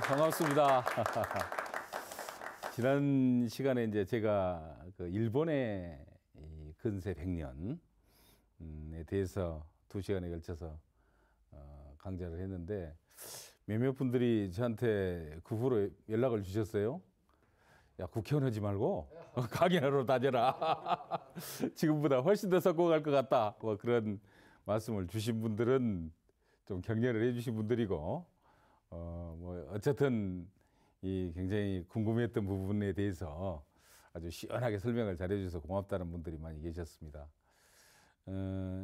반갑습니다. 지난 시간에 이제 제가 그 일본의 이 근세 100년에 대해서 2시간에 걸쳐서 강좌를 했는데 몇몇 분들이 저한테 그 후로 연락을 주셨어요. 야, 국회의원 하지 말고 강연하러 다녀라. 지금보다 훨씬 더 성공할 것 같다. 뭐 그런 말씀을 주신 분들은 좀 격려를 해주신 분들이고, 뭐 어쨌든 이 굉장히 궁금했던 부분에 대해서 아주 시원하게 설명을 잘해주셔서 고맙다는 분들이 많이 계셨습니다.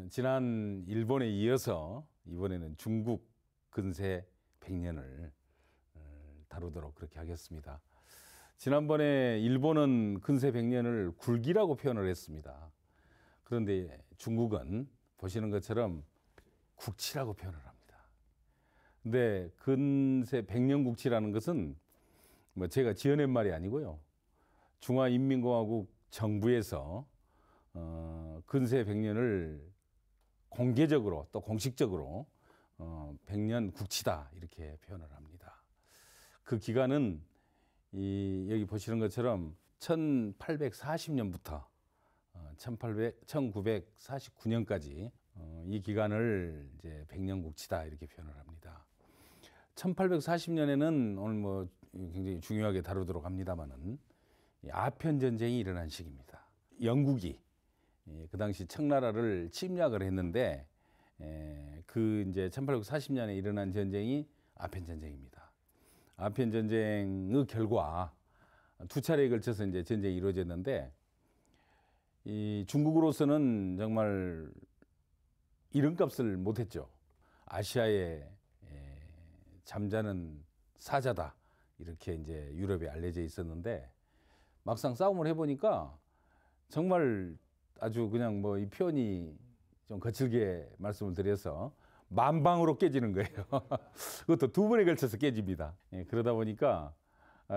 지난 일본에 이어서 이번에는 중국 근세 100년을 다루도록 그렇게 하겠습니다. 지난번에 일본은 근세 100년을 굴기라고 표현을 했습니다. 그런데 중국은 보시는 것처럼 국치라고 표현을 합니다. 근데 근세 100년 국치라는 것은 뭐 제가 지어낸 말이 아니고요. 중화인민공화국 정부에서 근세 100년을 공개적으로 또 공식적으로 100년 국치다 이렇게 표현을 합니다. 그 기간은 여기 보시는 것처럼 1840년부터 1949년까지 이 기간을 이제 100년 국치다 이렇게 표현을 합니다. 1840년에는 오늘 뭐 굉장히 중요하게 다루도록 합니다만은 아편 전쟁이 일어난 시기입니다. 영국이 그 당시 청나라를 침략을 했는데 그 이제 1840년에 일어난 전쟁이 아편 전쟁입니다. 아편 전쟁의 결과 두 차례에 걸쳐서 이제 전쟁이 이루어졌는데 이 중국으로서는 정말 이름값을 못했죠. 아시아의 잠자는 사자다 이렇게 이제 유럽에 알려져 있었는데 막상 싸움을 해보니까 정말 아주 그냥 뭐 이 표현이 좀 거칠게 말씀을 드려서 만방으로 깨지는 거예요. 그것도 두 번에 걸쳐서 깨집니다. 그러다 보니까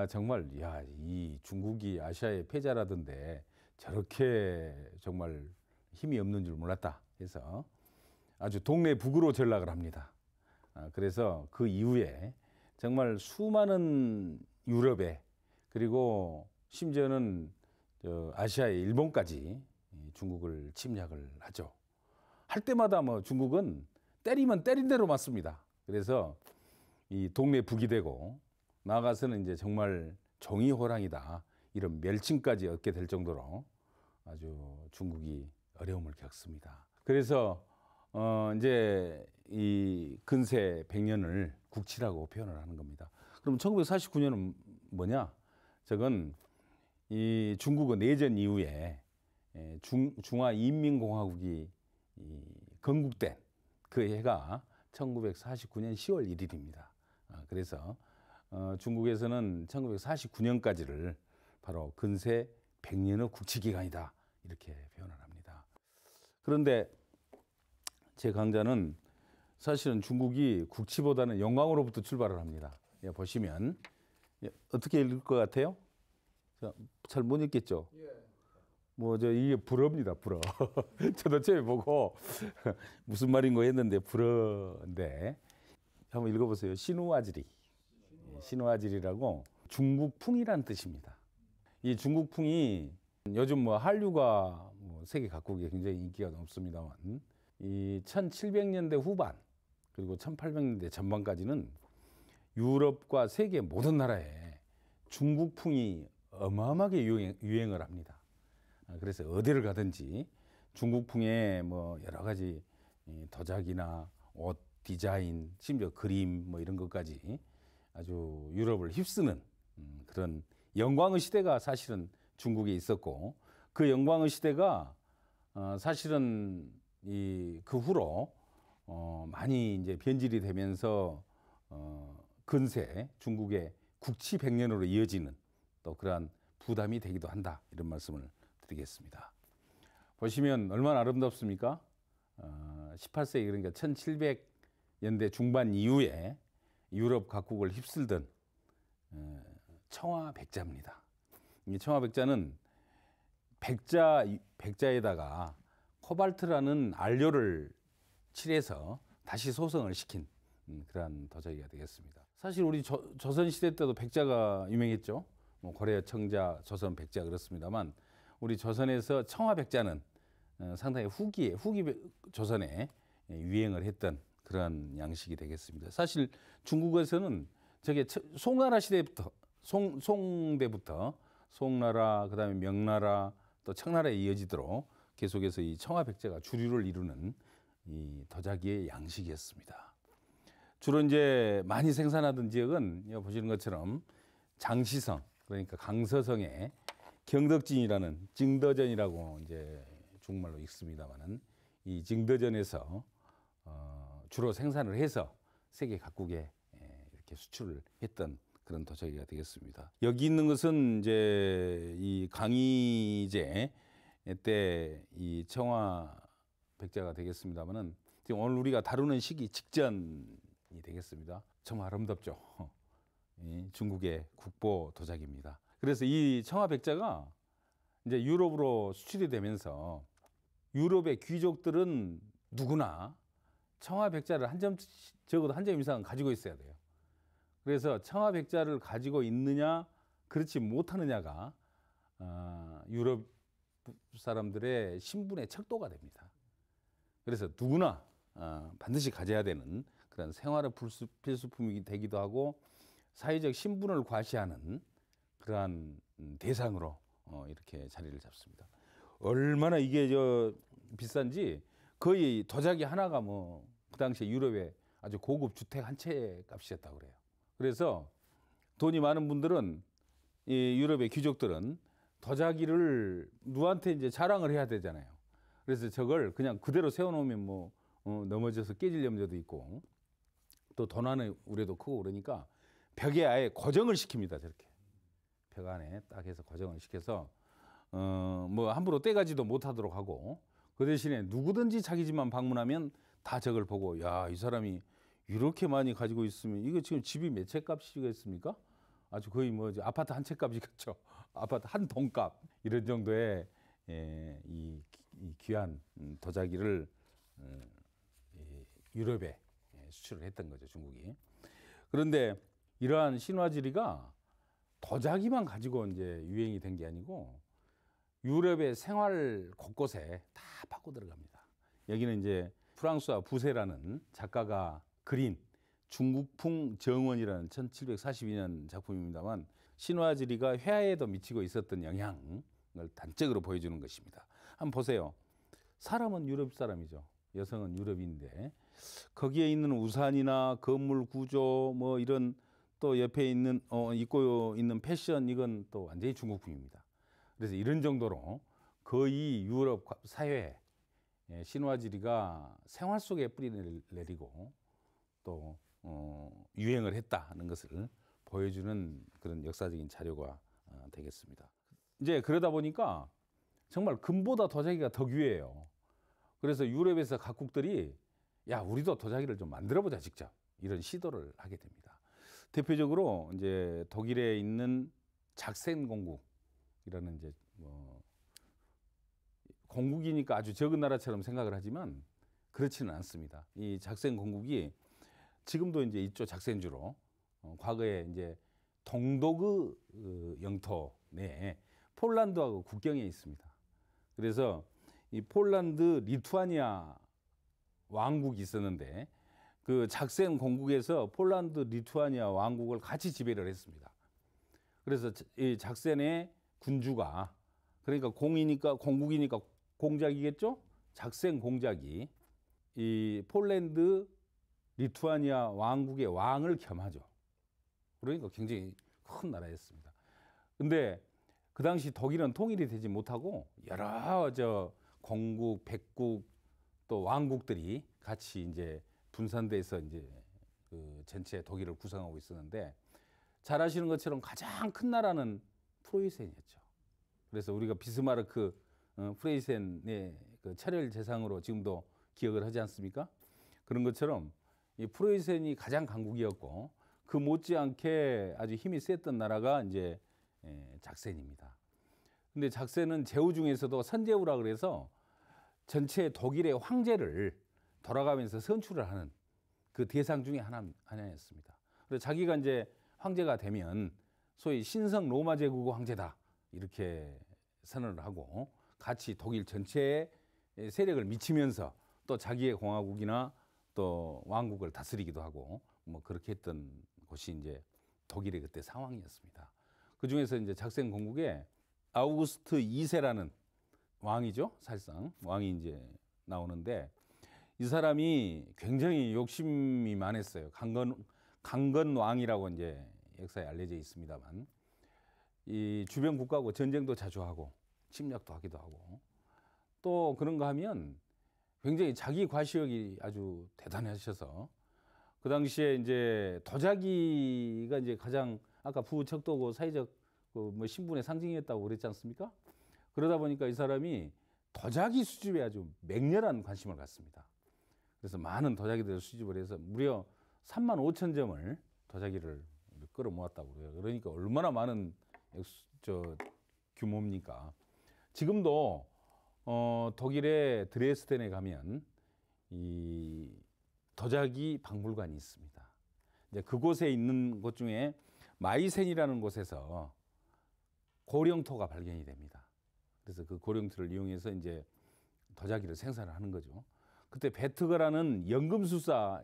정말 야, 이 중국이 아시아의 패자라던데 저렇게 정말 힘이 없는 줄 몰랐다 해서 아주 동네 북으로 전락을 합니다. 그래서 그 이후에 정말 수많은 유럽에 그리고 심지어는 아시아의 일본까지 중국을 침략을 하죠. 할 때마다 뭐 중국은 때리면 때린 대로 맞습니다. 그래서 이 동네 북이 되고 나아가서는 이제 정말 종이호랑이다 이런 멸칭까지 얻게 될 정도로 아주 중국이 어려움을 겪습니다. 그래서 이제 이 근세 100년을 국치라고 표현을 하는 겁니다. 그럼 1949년은 뭐냐? 저건 이 중국의 내전 이후에 중화인민공화국이 건국된 그 해가 1949년 10월 1일입니다. 그래서 중국에서는 1949년까지를 바로 근세 100년의 국치 기간이다 이렇게 표현을 합니다. 그런데 제 강좌는 사실은 중국이 국치보다는 영광으로부터 출발을 합니다. 보시면 어떻게 읽을 것 같아요? 잘 못 읽겠죠? 뭐 이게 불어입니다. 불어. 저도 처음에 보고 무슨 말인가 했는데 불어인데 한번 읽어보세요. 신우아지리. 신우아지리라고 중국풍이란 뜻입니다. 이 중국풍이 요즘 뭐 한류가 뭐 세계 각국에 굉장히 인기가 높습니다만 이 1700년대 후반 그리고 1800년대 전반까지는 유럽과 세계 모든 나라에 중국풍이 어마어마하게 유행을 합니다. 그래서 어디를 가든지 중국풍의 뭐 여러 가지 도자기나 옷 디자인, 심지어 그림 뭐 이런 것까지 아주 유럽을 휩쓰는 그런 영광의 시대가 사실은 중국에 있었고 그 영광의 시대가 사실은 그 후로 많이 이제 변질이 되면서 근세 중국의 국치 100년으로 이어지는 또 그러한 부담이 되기도 한다 이런 말씀을 드리겠습니다. 보시면 얼마나 아름답습니까? 18세기 그러니까 1700년대 중반 이후에 유럽 각국을 휩쓸던 청화백자입니다. 이 청화백자는 백자에다가 코발트라는 안료를 칠해서 다시 소성을 시킨 그러한 도자기가 되겠습니다. 사실 우리 조선 시대 때도 백자가 유명했죠. 뭐 고려 청자, 조선 백자 그렇습니다만 우리 조선에서 청화 백자는 상당히 후기 조선에 유행을 했던 그런 양식이 되겠습니다. 사실 중국에서는 저게 송나라 시대부터 송대부터 송나라 그다음에 명나라 또 청나라에 이어지도록 계속해서 이 청화 백자가 주류를 이루는 이 도자기의 양식이었습니다. 주로 이제 많이 생산하던 지역은 여기 보시는 것처럼 장시성 그러니까 강서성의 경덕진이라는 증더전이라고 이제 중국말로 읽습니다만은 이 증더전에서 주로 생산을 해서 세계 각국에 이렇게 수출을 했던 그런 도자기가 되겠습니다. 여기 있는 것은 이제 이 강희제 때 이 청화 백자가 되겠습니다만은 지금 오늘 우리가 다루는 시기 직전이 되겠습니다. 정말 아름답죠. 이 중국의 국보 도자기입니다. 그래서 이 청화 백자가 이제 유럽으로 수출이 되면서 유럽의 귀족들은 누구나 청화 백자를 적어도 한 점 이상은 가지고 있어야 돼요. 그래서 청화 백자를 가지고 있느냐 그렇지 못하느냐가 유럽 사람들의 신분의 척도가 됩니다. 그래서 누구나 반드시 가져야 되는 그런 생활의 필수품이 되기도 하고 사회적 신분을 과시하는 그러한 대상으로 이렇게 자리를 잡습니다. 얼마나 이게 비싼지 거의 도자기 하나가 뭐 그 당시에 유럽의 아주 고급 주택 한 채 값이었다고 그래요. 그래서 돈이 많은 분들은 이 유럽의 귀족들은 도자기를 누구한테 이제 자랑을 해야 되잖아요. 그래서 저걸 그냥 그대로 세워놓으면 뭐 넘어져서 깨질 염려도 있고 또 도난의 우려도 크고 그러니까 벽에 아예 고정을 시킵니다. 저렇게 벽 안에 딱 해서 고정을 시켜서 뭐 함부로 떼가지도 못하도록 하고 그 대신에 누구든지 자기 집만 방문하면 다 저걸 보고 야, 이 사람이 이렇게 많이 가지고 있으면 이거 지금 집이 몇 채 값이겠습니까? 아주 거의 뭐 아파트 한 채 값이겠죠. 아파트 한 동값 이런 정도의 이 귀한 도자기를 유럽에 수출을 했던 거죠, 중국이. 그런데 이러한 신화지리가 도자기만 가지고 이제 유행이 된 게 아니고 유럽의 생활 곳곳에 다 파고 들어갑니다. 여기는 이제 프랑스와 부세라는 작가가 그린 중국풍 정원이라는 1742년 작품입니다만 신화지리가 회화에도 미치고 있었던 영향을 단적으로 보여주는 것입니다. 한번 보세요. 사람은 유럽 사람이죠. 여성은 유럽인데 거기에 있는 우산이나 건물 구조 뭐 이런 또 옆에 있는 입고 있는 패션 이건 또 완전히 중국풍입니다. 그래서 이런 정도로 거의 유럽 사회에 신화지리가 생활 속에 뿌리를 내리고 또 유행을 했다는 것을 보여주는 그런 역사적인 자료가 되겠습니다. 이제 그러다 보니까 정말 금보다 도자기가 더 귀해요. 그래서 유럽에서 각국들이 야, 우리도 도자기를 좀 만들어 보자 직접 이런 시도를 하게 됩니다. 대표적으로 이제 독일에 있는 작센 공국이라는 이제 공국이니까 아주 적은 나라처럼 생각을 하지만 그렇지는 않습니다. 이 작센 공국이 지금도 이제 이쪽 작센주로 과거에 이제 동독의 영토 내에 폴란드하고 국경에 있습니다. 그래서 이 폴란드 리투아니아 왕국이 있었는데 그 작센 공국에서 폴란드 리투아니아 왕국을 같이 지배를 했습니다. 그래서 이 작센의 군주가 그러니까 공국이니까 공작이겠죠? 작센 공작이 이 폴란드 리투아니아 왕국의 왕을 겸하죠. 그러니까 굉장히 큰 나라였습니다. 근데 그 당시 독일은 통일이 되지 못하고 여러 공국, 백국 또 왕국들이 같이 이제 분산돼서 이제 그 전체 독일을 구성하고 있었는데 잘 아시는 것처럼 가장 큰 나라는 프로이센이었죠. 그래서 우리가 비스마르크 프로이센의 그 차별 재상으로 지금도 기억을 하지 않습니까? 그런 것처럼 이 프로이센이 가장 강국이었고 그 못지않게 아주 힘이 셌던 나라가 이제 작센입니다. 근데 작센은 제후 중에서도 선제후라 그래서 전체 독일의 황제를 돌아가면서 선출을 하는 그 대상 중에 하나였습니다. 그래서 자기가 이제 황제가 되면 소위 신성 로마 제국의 황제다 이렇게 선언을 하고 같이 독일 전체에 세력을 미치면서 또 자기의 공화국이나 또 왕국을 다스리기도 하고 뭐 그렇게 했던 곳이 이제 독일의 그때 상황이었습니다. 그 중에서 이제 작센 공국에 아우구스트 2세라는 왕이죠. 사실상 왕이 이제 나오는데 이 사람이 굉장히 욕심이 많았어요. 강건 왕이라고 이제 역사에 알려져 있습니다만 이 주변 국가하고 전쟁도 자주 하고 침략도 하기도 하고 또 그런가 하면 굉장히 자기 과시욕이 아주 대단하셔서 그 당시에 이제 도자기가 이제 가장 아까 부척도고 사회적 뭐 신분의 상징이었다고 그랬지 않습니까? 그러다 보니까 이 사람이 도자기 수집에 아주 맹렬한 관심을 갖습니다. 그래서 많은 도자기들을 수집을 해서 무려 35,000점을 도자기를 끌어모았다고 그래요. 그러니까 얼마나 많은 규모입니까? 지금도 독일의 드레스덴에 가면 이 도자기 박물관이 있습니다. 이제 그곳에 있는 곳 중에 마이센이라는 곳에서 고령토가 발견이 됩니다. 그래서 그 고령토를 이용해서 이제 도자기를 생산을 하는 거죠. 그때 베트거라는 연금술사,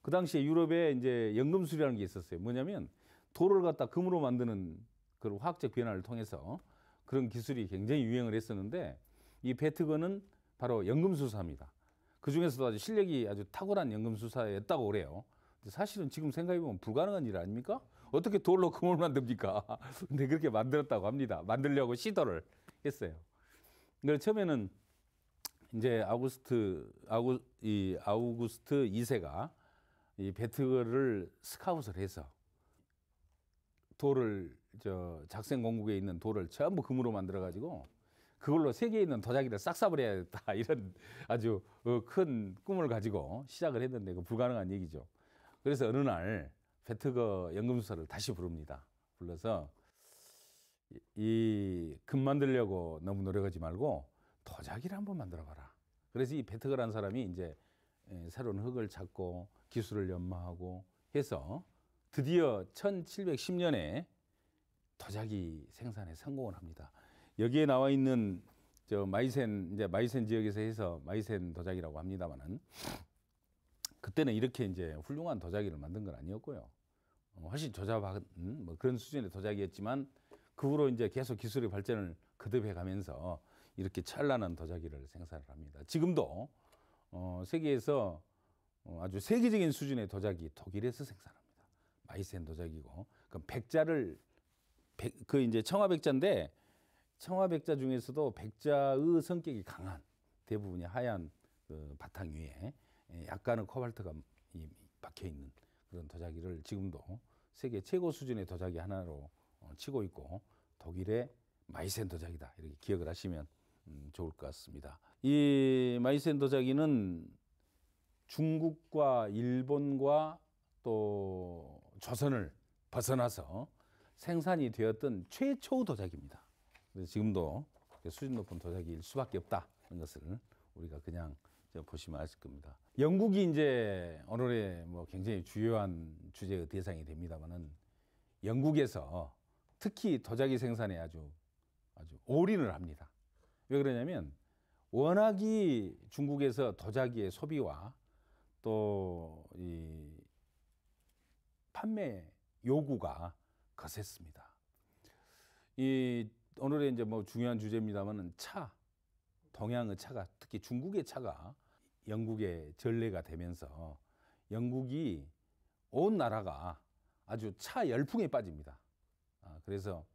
그 당시에 유럽에 이제 연금술이라는 게 있었어요. 뭐냐면 돌을 갖다 금으로 만드는 그런 화학적 변화를 통해서 그런 기술이 굉장히 유행을 했었는데 이 베트거는 바로 연금술사입니다. 그 중에서도 아주 실력이 아주 탁월한 연금술사였다고 그래요. 사실은 지금 생각해보면 불가능한 일 아닙니까? 어떻게 돌로 금을 만듭니까? 근데 그렇게 만들었다고 합니다. 만들려고 시도를 했어요. 그래서 처음에는 이제 아우구스트 2세가 이 베트거를 스카웃을 해서 돌을 작센 공국에 있는 돌을 전부 금으로 만들어 가지고 그걸로 세계에 있는 도자기를 싹 쏴버려야겠다 이런 아주 큰 꿈을 가지고 시작을 했는데 그 불가능한 얘기죠. 그래서 어느 날 베트거 연금술사를 다시 부릅니다. 불러서 이 금 만들려고 너무 노력하지 말고 도자기를 한번 만들어봐라. 그래서 이 베트거라는 사람이 이제 새로운 흙을 찾고 기술을 연마하고 해서 드디어 1710년에 도자기 생산에 성공을 합니다. 여기에 나와 있는 마이센 지역에서 해서 마이센 도자기라고 합니다만은 그때는 이렇게 이제 훌륭한 도자기를 만든 건 아니었고요. 훨씬 조잡한 뭐 그런 수준의 도자기였지만 그 후로 이제 계속 기술의 발전을 거듭해 가면서 이렇게 찬란한 도자기를 생산을 합니다. 지금도 세계에서 아주 세계적인 수준의 도자기 독일에서 생산합니다. 마이센 도자기고 그럼 그 이제 청화백자인데 청화백자 중에서도 백자의 성격이 강한 대부분이 하얀 그 바탕 위에 약간의 코발트가 박혀 있는 그런 도자기를 지금도 세계 최고 수준의 도자기 하나로 치고 있고 독일의 마이센 도자기다 이렇게 기억을 하시면 좋을 것 같습니다. 이 마이센 도자기는 중국과 일본과 또 조선을 벗어나서 생산이 되었던 최초 도자기입니다. 그래서 지금도 수준 높은 도자기일 수밖에 없다는 것을 우리가 그냥 보시면 아실 겁니다. 영국이 이제 오늘의 뭐 굉장히 주요한 주제의 대상이 됩니다만은 영국에서 특히 도자기 생산에 아주 올인을 합니다. 왜 그러냐면 워낙이 중국에서 도자기의 소비와 또 이 판매 요구가 거셌습니다. 이 오늘의 이제 뭐 중요한 주제입니다만은 동양의 차가 특히 중국의 차가 영국의 전례가 되면서 영국이 온 나라가 아주 차 열풍에 빠집니다. 그래서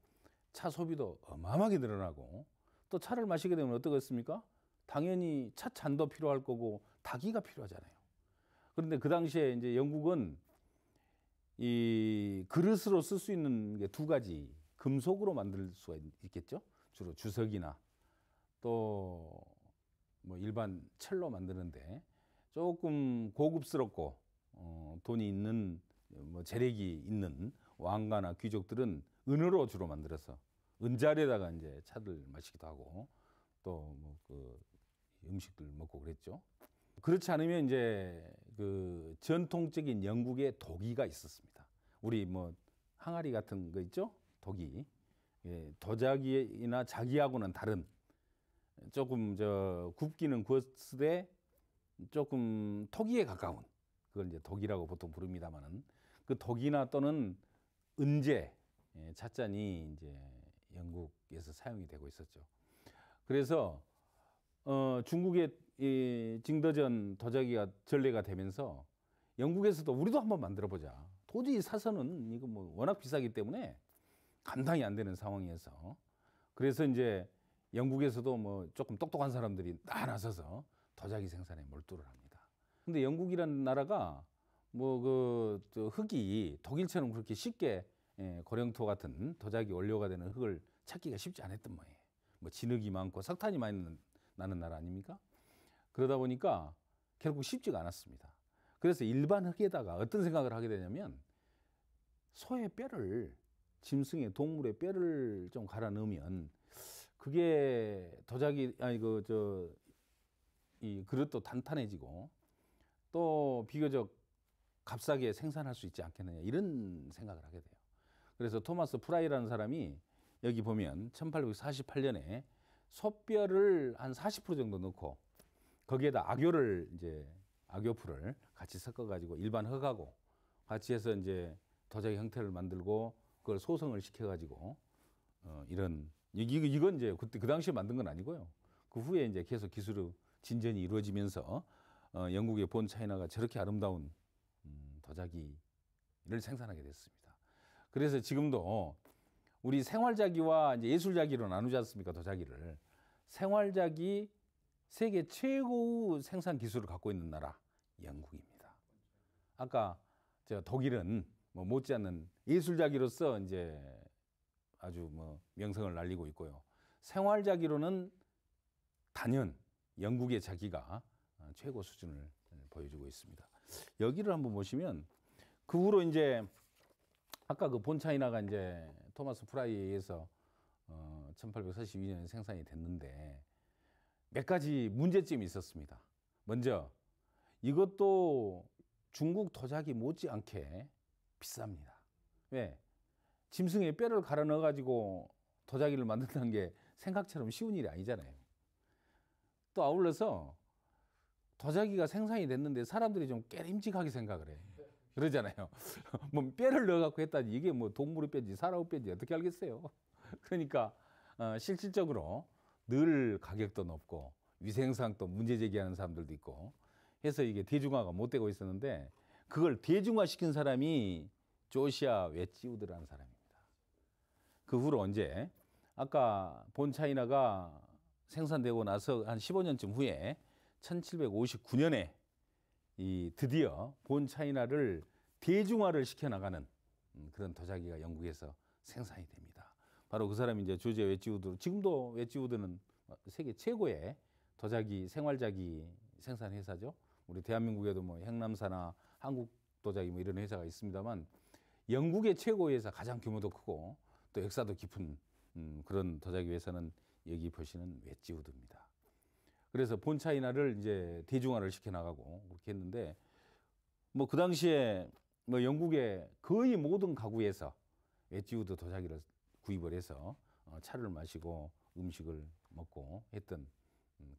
차 소비도 어마어마하게 늘어나고 또 차를 마시게 되면 어떻겠습니까? 당연히 차 잔도 필요할 거고 다기가 필요하잖아요. 그런데 그 당시에 이제 영국은 이 그릇으로 쓸 수 있는 게 두 가지 금속으로 만들 수가 있겠죠. 주로 주석이나 또 뭐 일반 철로 만드는데 조금 고급스럽고 돈이 있는 뭐 재력이 있는 왕가나 귀족들은 은으로 주로 만들어서 은자리에다가 이제 차를 마시기도 하고 또 뭐 그 음식들 먹고 그랬죠. 그렇지 않으면 이제 그 전통적인 영국의 도기가 있었습니다. 우리 뭐 항아리 같은 거 있죠? 도기. 예, 도자기나 자기하고는 다른 조금 저 굽기는 구웠으되 조금 토기에 가까운 그걸 이제 도기라고 보통 부릅니다만은 그 도기나 또는 은제 찻잔이 이제 영국에서 사용이 되고 있었죠. 그래서 중국의 이 징더전 도자기가 전래가 되면서 영국에서도 우리도 한번 만들어 보자. 도저히 사서는 이거 뭐 워낙 비싸기 때문에 감당이 안 되는 상황이어서 그래서 이제 영국에서도 뭐 조금 똑똑한 사람들이 다 나서서 도자기 생산에 몰두를 합니다. 근데 영국이라는 나라가 뭐 그 흙이 독일처럼 그렇게 쉽게 고령토 같은 도자기 원료가 되는 흙을 찾기가 쉽지 않았던 모양이에요. 뭐 진흙이 많고 석탄이 많이 나는 나라 아닙니까? 그러다 보니까 결국 쉽지가 않았습니다. 그래서 일반 흙에다가 어떤 생각을 하게 되냐면 소의 뼈를 짐승의 동물의 뼈를 좀 갈아 넣으면 그게 도자기 아니 이 그릇도 단단해지고 또 비교적 값싸게 생산할 수 있지 않겠느냐 이런 생각을 하게 돼요. 그래서 토마스 프라이라는 사람이 여기 보면 1848년에 소뼈를 한 40% 정도 넣고 거기에다 악교를 이제 악교풀을 같이 섞어 가지고 일반 흙하고 같이 해서 이제 도자기 형태를 만들고 그걸 소성을 시켜 가지고 이런 이건 이제 그때 그 당시에 만든 건 아니고요. 그 후에 이제 계속 기술의 진전이 이루어지면서 영국의 본 차이나가 저렇게 아름다운 도자기를 생산하게 됐습니다. 그래서 지금도 우리 생활자기와 이제 예술자기로 나누지 않습니까? 도자기를. 생활자기 세계 최고의 생산 기술을 갖고 있는 나라 영국입니다. 아까 저 독일은 뭐 못지않는 예술자기로서 이제 아주 뭐 명성을 날리고 있고요. 생활자기로는 단연 영국의 자기가 최고 수준을 보여주고 있습니다. 여기를 한번 보시면 그 후로 이제 아까 그 본 차이나가 이제 토마스 프라이에 의해서 1842년에 생산이 됐는데 몇 가지 문제점이 있었습니다. 먼저 이것도 중국 도자기 못지않게 비쌉니다. 왜? 짐승의 뼈를 갈아 넣어 가지고 도자기를 만든다는 게 생각처럼 쉬운 일이 아니잖아요. 또 아울러서 도자기가 생산이 됐는데 사람들이 좀 깨림직하게 생각을 해. 그러잖아요. 뭐 뼈를 넣어 갖고 했다니 이게 뭐 동물의 뼈인지 사람의 뼈인지 어떻게 알겠어요. 그러니까 실질적으로 늘 가격도 높고 위생상 또 문제 제기하는 사람들도 있고 해서 이게 대중화가 못 되고 있었는데 그걸 대중화시킨 사람이 조시아 웨지우드라는 사람입니다. 그 후로 언제 아까 본 차이나가 생산되고 나서 한 15년쯤 후에 1759년에 이 드디어 본 차이나를 대중화를 시켜나가는 그런 도자기가 영국에서 생산이 됩니다. 바로 그 사람이 이제 조지 웨지우드. 지금도 웨지우드는 세계 최고의 도자기 생활자기 생산 회사죠. 우리 대한민국에도 뭐 행남사나 한국 도자기 뭐 이런 회사가 있습니다만 영국의 최고 회사 가장 규모도 크고 또 역사도 깊은 그런 도자기 회사는 여기 보시는 웨지우드입니다. 그래서 본 차이나를 이제 대중화를 시켜나가고 그렇게 했는데 뭐 그 당시에 뭐 영국의 거의 모든 가구에서 웨지우드 도자기를 구입을 해서 차를 마시고 음식을 먹고 했던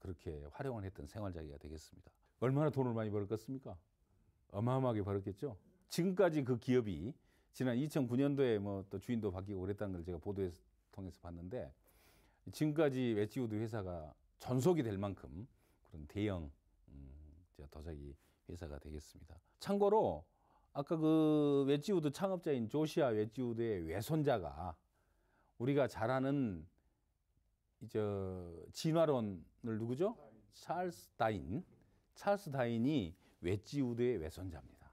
그렇게 활용을 했던 생활자기가 되겠습니다. 얼마나 돈을 많이 벌었겠습니까? 어마어마하게 벌었겠죠. 지금까지 그 기업이 지난 2009년도에 뭐 또 주인도 바뀌고 그랬다는 걸 제가 보도에 통해서 봤는데 지금까지 웨지우드 회사가 전속이 될 만큼 그런 대형 도자기 회사가 되겠습니다. 참고로 아까 그 웨지우드 창업자인 조시아 웨지우드의 외손자가 우리가 잘 아는 이제 진화론을 누구죠? 찰스 다인이 웨지우드의 외손자입니다.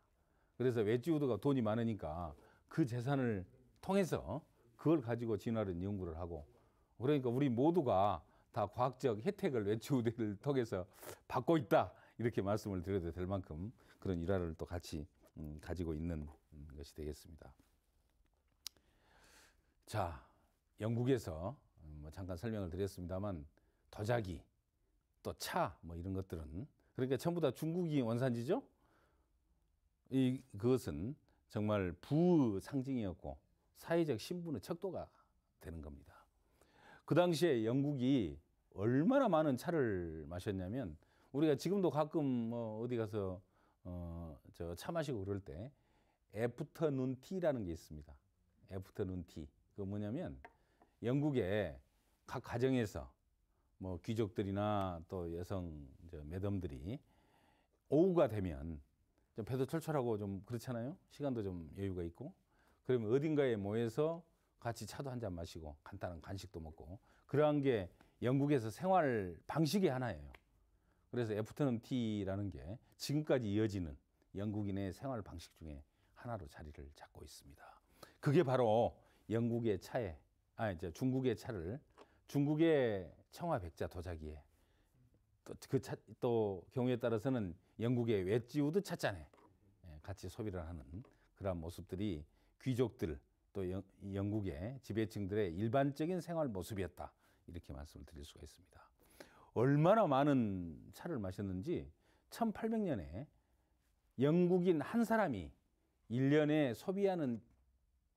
그래서 웨지우드가 돈이 많으니까 그 재산을 통해서 그걸 가지고 진화론 연구를 하고 그러니까 우리 모두가 다 과학적 혜택을 웨지우드를 통해서 받고 있다 이렇게 말씀을 드려도 될 만큼 그런 일화를 또 같이 가지고 있는 것이 되겠습니다. 자, 영국에서 뭐 잠깐 설명을 드렸습니다만 도자기 또 차 뭐 이런 것들은 그러니까 전부 다 중국이 원산지죠. 그것은 정말 부의 상징이었고 사회적 신분의 척도가 되는 겁니다. 그 당시에 영국이 얼마나 많은 차를 마셨냐면 우리가 지금도 가끔 뭐 어디 가서 저 차 마시고 그럴 때 애프터눈 티라는 게 있습니다. 애프터눈 티. 그 뭐냐면 영국의 각 가정에서 뭐 귀족들이나 또 여성 매덤들이 오후가 되면 좀 배도 철철하고 좀 그렇잖아요. 시간도 좀 여유가 있고 그러면 어딘가에 모여서 같이 차도 한 잔 마시고 간단한 간식도 먹고 그러한 게 영국에서 생활 방식의 하나예요. 그래서 애프터눈 티라는 게 지금까지 이어지는 영국인의 생활 방식 중에 하나로 자리를 잡고 있습니다. 그게 바로 영국의 차에 이제 중국의 차를 중국의 청화백자 도자기에 또 경우에 따라서는 영국의 웨지우드 찻잔에 같이 소비를 하는 그러한 모습들이 귀족들 또 영국의 지배층들의 일반적인 생활 모습이었다. 이렇게 말씀을 드릴 수가 있습니다. 얼마나 많은 차를 마셨는지 1800년에 영국인 한 사람이 1년에 소비하는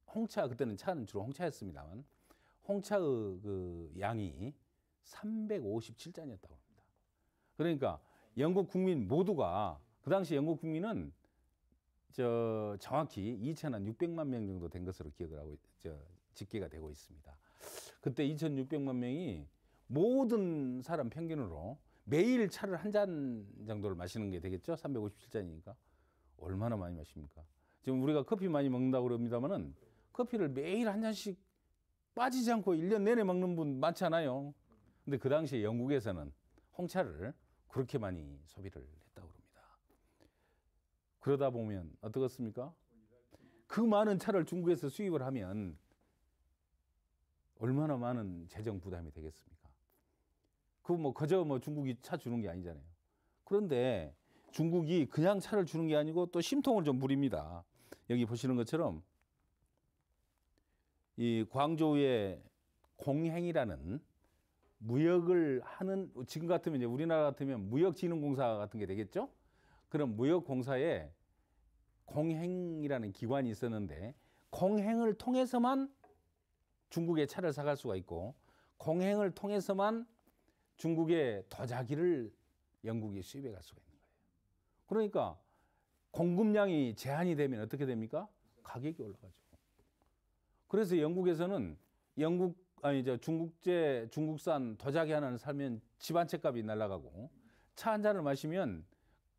홍차, 그때는 차는 주로 홍차였습니다만 홍차의 그 양이 357잔이었다고 합니다. 그러니까 영국 국민 모두가 그 당시 영국 국민은 정확히 2,600만 명 정도 된 것으로 기억을 하고 집계가 되고 있습니다. 그때 2,600만 명이 모든 사람 평균으로 매일 차를 한 잔 정도를 마시는 게 되겠죠. 357잔이니까 얼마나 많이 마십니까? 지금 우리가 커피 많이 먹는다고 그럽니다만은 커피를 매일 한 잔씩 빠지지 않고 1년 내내 먹는 분 많지 않아요. 근데 그 당시에 영국에서는 홍차를 그렇게 많이 소비를 했다고 그럽니다. 그러다 보면 어떻겠습니까? 그 많은 차를 중국에서 수입을 하면 얼마나 많은 재정 부담이 되겠습니까? 그 뭐 그저 뭐 중국이 차 주는 게 아니잖아요. 그런데 중국이 그냥 차를 주는 게 아니고 또 심통을 좀 부립니다. 여기 보시는 것처럼 이 광저우의 공행이라는 무역을 하는 지금 같으면 이제 우리나라 같으면 무역진흥공사 같은 게 되겠죠? 그런 무역공사에 공행이라는 기관이 있었는데 공행을 통해서만 중국의 차를 사갈 수가 있고 공행을 통해서만 중국의 도자기를 영국이 수입해 갈 수가 있는 거예요. 그러니까 공급량이 제한이 되면 어떻게 됩니까? 가격이 올라가죠. 그래서 영국에서는 중국산 도자기 하나를 사면 집 한 채 값이 날아가고 차 한 잔을 마시면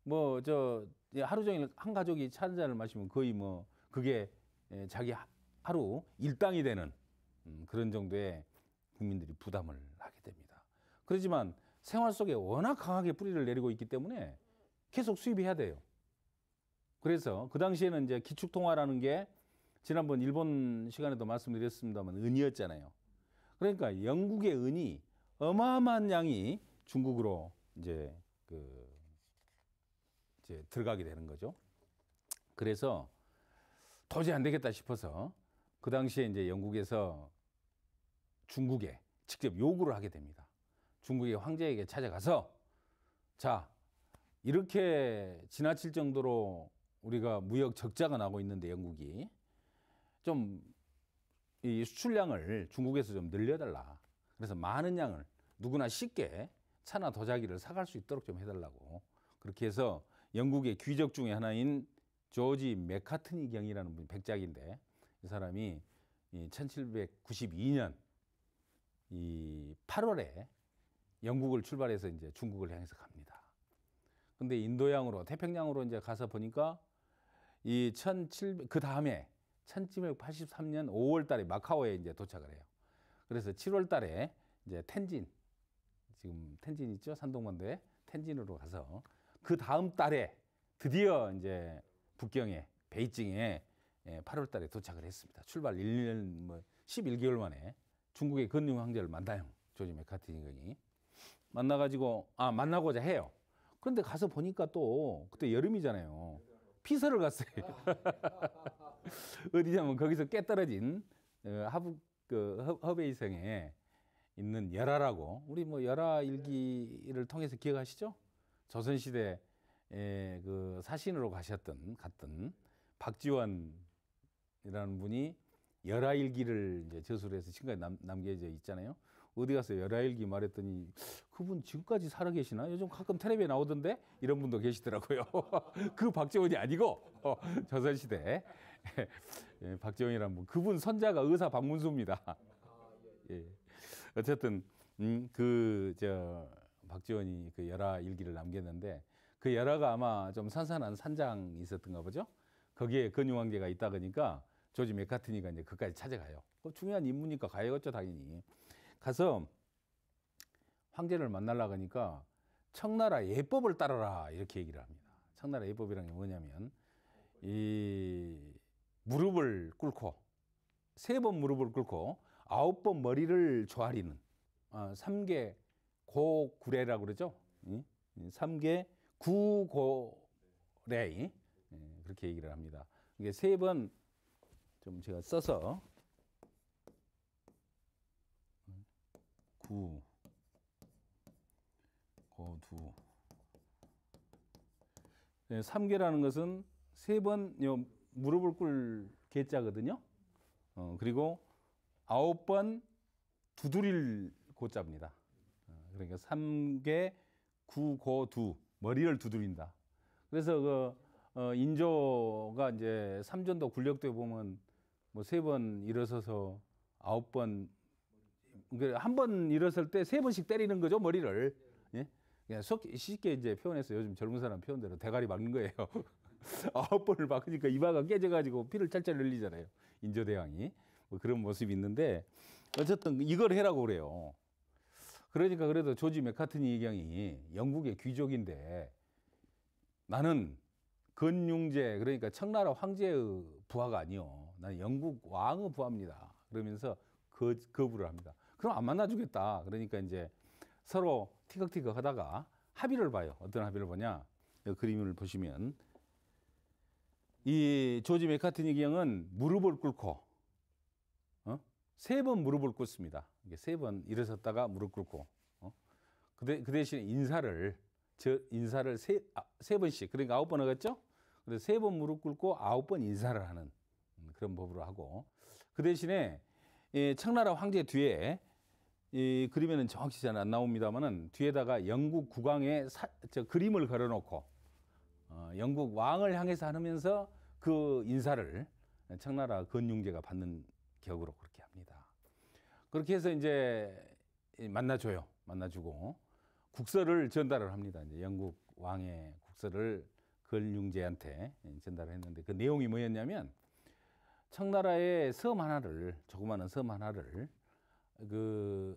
하루 종일 한 가족이 차 한 잔을 마시면 거의 뭐 그게 자기 하루 일당이 되는 그런 정도의 국민들이 부담을 하게 됩니다. 그렇지만 생활 속에 워낙 강하게 뿌리를 내리고 있기 때문에 계속 수입해야 돼요. 그래서 그 당시에는 이제 기축통화라는 게 지난번 일본 시간에도 말씀드렸습니다만 은이었잖아요. 그러니까 영국의 은이 어마어마한 양이 중국으로 이제 들어가게 되는 거죠. 그래서 도저히 안 되겠다 싶어서 그 당시에 이제 영국에서 중국에 직접 요구를 하게 됩니다. 중국의 황제에게 찾아가서 자, 이렇게 지나칠 정도로 우리가 무역 적자가 나고 있는데 영국이 좀 이 수출량을 중국에서 좀 늘려달라. 그래서 많은 양을 누구나 쉽게 차나 도자기를 사갈 수 있도록 좀 해달라고. 그렇게 해서 영국의 귀족 중에 하나인 조지 맥카트니 경이라는 분이 백작인데 이 사람이 1792년 8월에 영국을 출발해서 이제 중국을 향해서 갑니다. 근데 인도양으로 태평양으로 이제 가서 보니까 그 다음에 1783년 5월 달에 마카오에 이제 도착을 해요. 그래서 7월 달에 이제 지금 텐진 있죠? 산동반도에 텐진으로 가서 그 다음 달에 드디어 이제 북경에 베이징에 8월 달에 도착을 했습니다. 출발 1년 11개월 만에 중국의 근림 황제를 만나요. 조지 맥카트니가 만나고자 해요. 그런데 가서 보니까 또 그때 여름이잖아요. 피서를 갔어요. 어디냐면 거기서 깨 떨어진 허베이성에 있는 열하라고 우리 뭐 열하 일기를 통해서 기억하시죠? 조선시대 그 사신으로 갔던 박지원이라는 분이 열하일기를 이제 저술을 해서 지금까지 남겨져 있잖아요. 어디 가서 열하일기 말했더니 그분 지금까지 살아 계시나? 요즘 가끔 텔레비에 나오던데 이런 분도 계시더라고요. 그 박지원이 아니고 조선시대 박지원이라는 분, 그분 선자가 의사 박문수입니다. 예. 어쨌든 박지원이 그 열하일기를 남겼는데 그 열하가 아마 좀 산산한 산장이 있었던가 보죠. 거기에 근육왕제가 있다 그러니까 조지 맥카트니가 이제 그까지 찾아가요. 중요한 임무니까 가야겠죠, 당연히. 가서 황제를 만나려고 하니까 청나라 예법을 따르라 이렇게 얘기를 합니다. 청나라 예법이란 게 뭐냐면 이 무릎을 꿇고 3번 무릎을 꿇고 9번 머리를 조아리는 3개 고구례라고 그러죠. 3개 구고례 그렇게 얘기를 합니다. 이게 3번 좀 제가 써서 구, 고두 3개라는 것은 3번 무릎을 꿇을 개자거든요. 그리고 9번 두드릴 고자입니다. 그러니까 3개 구고두 머리를 두드린다. 그래서 인조가 이제 삼전도 굴력도에 보면 뭐 3번 일어서서 9번 한 번 일어설 때 3번씩 때리는 거죠, 머리를. 예? 그냥 쉽게 이제 표현해서 요즘 젊은 사람 표현대로 대가리 막는 거예요. 9번을 막으니까 이마가 깨져가지고 피를 짤짤 흘리잖아요, 인조대왕이. 뭐 그런 모습이 있는데 어쨌든 이걸 해라고 그래요. 그러니까 그래도 조지 맥카트니 의경이 영국의 귀족인데 나는 건융제, 그러니까 청나라 황제의 부하가 아니요, 나는 영국 왕의 부하입니다. 그러면서 거부를 합니다. 그럼 안 만나주겠다. 그러니까 이제 서로 티격태격 하다가 합의를 봐요. 어떤 합의를 보냐, 이 그림을 보시면 이 조지 맥카트니 경은 무릎을 꿇고 3번 무릎을 꿇습니다. 이게 3번 일어섰다가 무릎 꿇고 그 대신에 인사를 세 번씩, 그러니까 9번 하겠죠? 그래서 3번 무릎 꿇고 9번 인사를 하는 그런 법으로 하고, 그 대신에 청나라 황제 뒤에 이 그림에는 정확히 잘 안 나옵니다만은 뒤에다가 영국 국왕의 그림을 걸어놓고 영국 왕을 향해서 하면서 그 인사를 청나라 건융제가 받는 격으로 그렇게 합니다. 그렇게 해서 이제 만나주고 국서를 전달을 합니다. 이제 영국 왕의 국서를 건융제한테 전달을 했는데 그 내용이 뭐였냐면 청나라의 섬 하나를, 조그마한 섬 하나를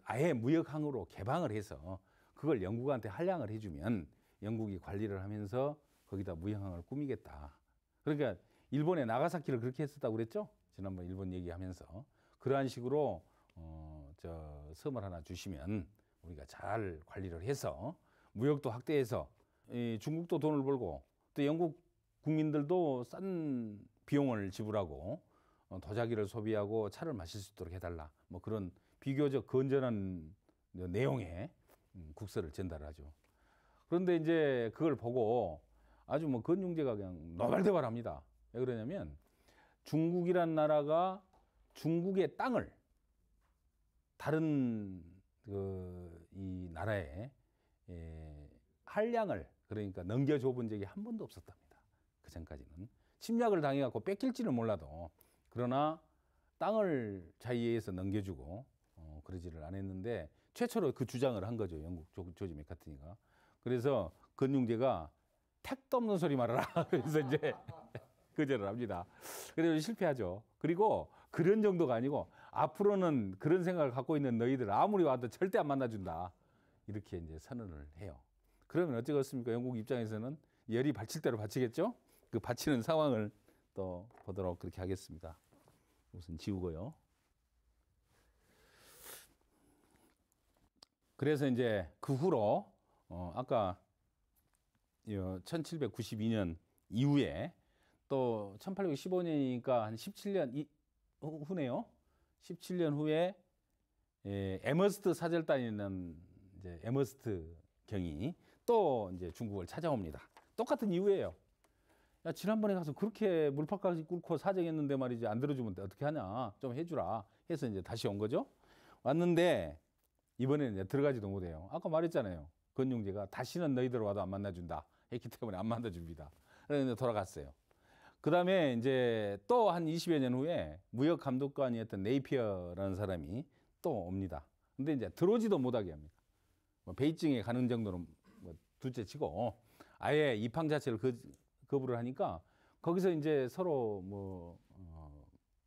아예 무역항으로 개방을 해서 그걸 영국한테 할량을 해주면 영국이 관리를 하면서 거기다 무역항을 꾸미겠다. 그러니까 일본의 나가사키를 그렇게 했었다고 그랬죠? 지난번 일본 얘기하면서 그러한 식으로 섬을 하나 주시면 우리가 잘 관리를 해서 무역도 확대해서 중국도 돈을 벌고 또 영국 국민들도 싼 비용을 지불하고 도자기를 소비하고 차를 마실 수 있도록 해달라. 뭐 그런 비교적 건전한 내용의 국서를 전달하죠. 그런데 이제 그걸 보고 아주 뭐 건융제가 그냥 노발대발합니다. 왜 그러냐면 중국이란 나라가 중국의 땅을 다른 이 나라에 할량을, 그러니까 넘겨줘 본 적이 한 번도 없었답니다. 그 전까지는 침략을 당해갖고 뺏길지는 몰라도, 그러나 땅을 자기에 의해서 넘겨주고 그러지를 않았는데 최초로 그 주장을 한 거죠, 영국 조지 맥카트니가. 그래서 건융제가 택도 없는 소리 말아라. 그래서 이제 거절을 합니다. 그래서 실패하죠. 그리고 그런 정도가 아니고 앞으로는 그런 생각을 갖고 있는 너희들 아무리 와도 절대 안 만나준다. 이렇게 이제 선언을 해요. 그러면 어쩌겠습니까? 영국 입장에서는 열이 받칠 대로 받치겠죠? 그 받치는 상황을 또 보도록 그렇게 하겠습니다. 우선 지우고요. 그래서 이제 그 후로 아까 1792년 이후에 또 1815년이니까 한 17년 후네요. 17년 후에 에머스트 사절단이라는 이제 에머스트 경이 또 이제 중국을 찾아옵니다. 똑같은 이유예요. 야, 지난번에 가서 그렇게 물파까지 꿇고 사정했는데 말이지 안 들어주면 어떻게 하냐, 좀 해주라 해서 이제 다시 온 거죠. 왔는데 이번에는 이제 들어가지도 못해요. 아까 말했잖아요. 건용제가 다시는 너희들 와도 안 만나준다 했기 때문에 안 만나줍니다. 그래서 돌아갔어요. 그 다음에 이제 또 한 20여 년 후에 무역 감독관이었던 네이피어라는 사람이 또 옵니다. 근데 이제 들어오지도 못하게 합니다. 뭐 베이징에 가는 정도는 뭐 둘째치고 아예 입항 자체를 거부를 하니까 거기서 이제 서로 뭐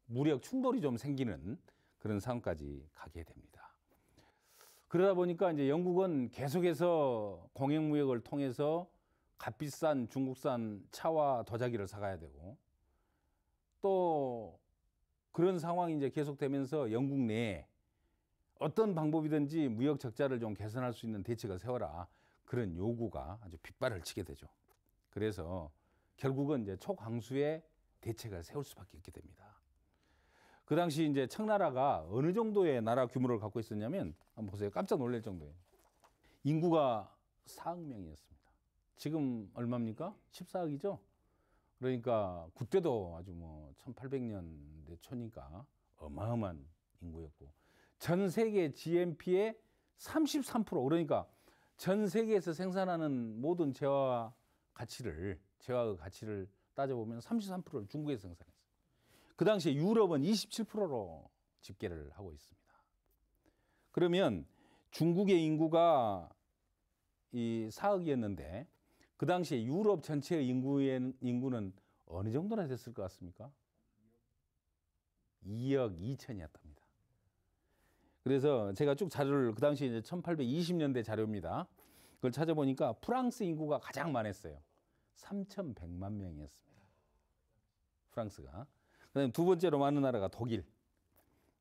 무력 충돌이 좀 생기는 그런 상황까지 가게 됩니다. 그러다 보니까 이제 영국은 계속해서 공행무역을 통해서 값비싼 중국산 차와 도자기를 사가야 되고, 또 그런 상황이 이제 계속되면서 영국 내에 어떤 방법이든지 무역 적자를 좀 개선할 수 있는 대책을 세워라, 그런 요구가 아주 빗발을 치게 되죠. 그래서 결국은 이제 초강수의 대책을 세울 수밖에 없게 됩니다. 그 당시 이제 청나라가 어느 정도의 나라 규모를 갖고 있었냐면, 한번 보세요. 깜짝 놀랄 정도예요. 인구가 4억 명이었습니다. 지금 얼마입니까? 14억이죠? 그러니까 그때도 아주 뭐 1800년대 초니까 어마어마한 인구였고, 전 세계 GNP의 33%, 그러니까 전 세계에서 생산하는 모든 재화의 가치를 따져보면 33%를 중국에서 생산했어요. 그 당시에 유럽은 27%로 집계를 하고 있습니다. 그러면 중국의 인구가 이 4억이었는데 그 당시에 유럽 전체의 인구는 어느 정도나 됐을 것 같습니까? 2억 2천이었답니다. 그래서 제가 쭉 자료를, 그 당시 이제 1820년대 자료입니다. 그걸 찾아보니까 프랑스 인구가 가장 많았어요. 3,100만 명이었습니다. 프랑스가. 그다음에 두 번째로 많은 나라가 독일.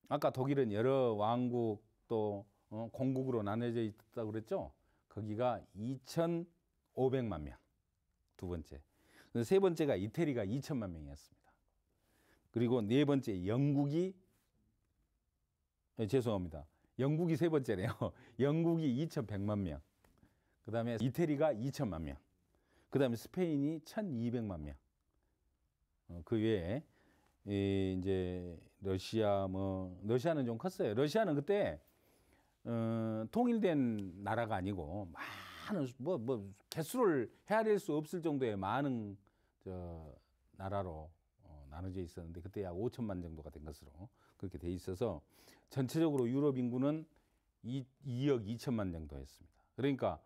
아까 독일은 여러 왕국 또 공국으로 나눠져 있다고 그랬죠. 거기가 2,500만 명. 두 번째. 세 번째가 이태리가 2천만 명이었습니다. 그리고 네 번째 영국이, 죄송합니다. 영국이 세 번째네요. 영국이 2,100만 명. 그 다음에 이태리가 2천만 명. 그 다음에 스페인이 1,200만 명. 그 외에 이제 러시아는 좀 컸어요. 러시아는 그때 통일된 나라가 아니고 많은 개수를 헤아릴 수 없을 정도의 많은 나라로 나눠져 있었는데, 그때 약 5천만 정도가 된 것으로 그렇게 돼 있어서 전체적으로 유럽 인구는 2억 2천만 정도였습니다. 그러니까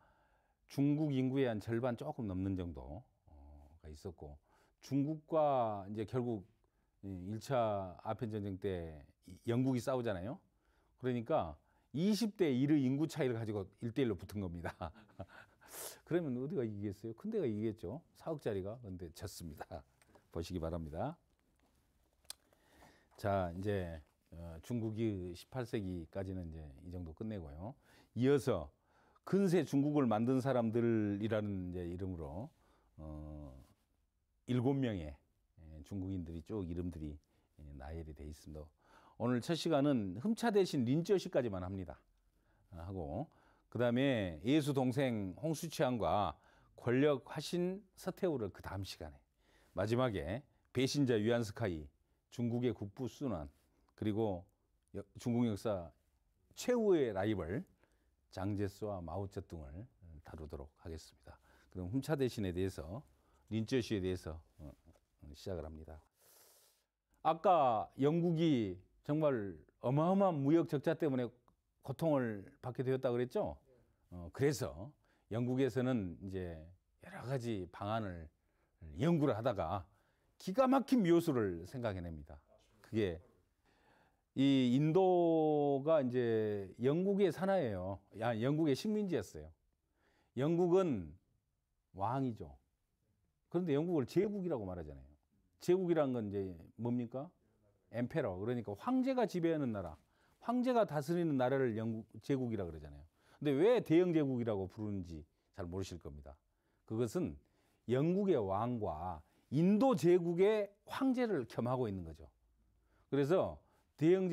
중국 인구의 한 절반 조금 넘는 정도가 있었고, 중국과 이제 결국 1차 아편전쟁 때 영국이 싸우잖아요. 그러니까 20대 1의 인구 차이를 가지고 1대1로 붙은 겁니다. 그러면 어디가 이기겠어요? 큰 데가 이기겠죠. 4억짜리가. 근데 졌습니다. 보시기 바랍니다. 자, 이제 중국이 18세기까지는 이제 이 정도 끝내고요. 이어서 근세 중국을 만든 사람들이라는 이제 이름으로 7명의 중국인들이 쭉 이름들이 나열이 돼 있습니다. 오늘 첫 시간은 흠차 대신 린쩌시까지만 합니다. 하고, 그 다음에 예수 동생 홍수치안과 권력 화신 서태후를 그 다음 시간에, 마지막에 배신자 유안스카이, 중국의 국부 순환, 그리고 중국 역사 최후의 라이벌 장제스와 마오쩌둥을 다루도록 하겠습니다. 그럼 흠차 대신에 대해서, 린쩌시에 대해서 시작을 합니다. 아까 영국이 정말 어마어마한 무역 적자 때문에 고통을 받게 되었다고 그랬죠. 그래서 영국에서는 이제 여러 가지 방안을 연구를 하다가 기가 막힌 묘수를 생각해냅니다. 그게 이 인도가 이제 영국의 산하예요. 영국의 식민지였어요. 영국은 왕이죠. 그런데 영국을 제국이라고 말하잖아요. 제국이란 건 이제 뭡니까? 엠페러. 그러니까 황제가 지배하는 나라, 황제가 다스리는 나라를 제국이라 그러잖아요. 근데 왜 대영 제국이라고 부르는지 잘 모르실 겁니다. 그것은 영국의 왕과 인도 제국의 황제를 겸하고 있는 거죠. 그래서 대영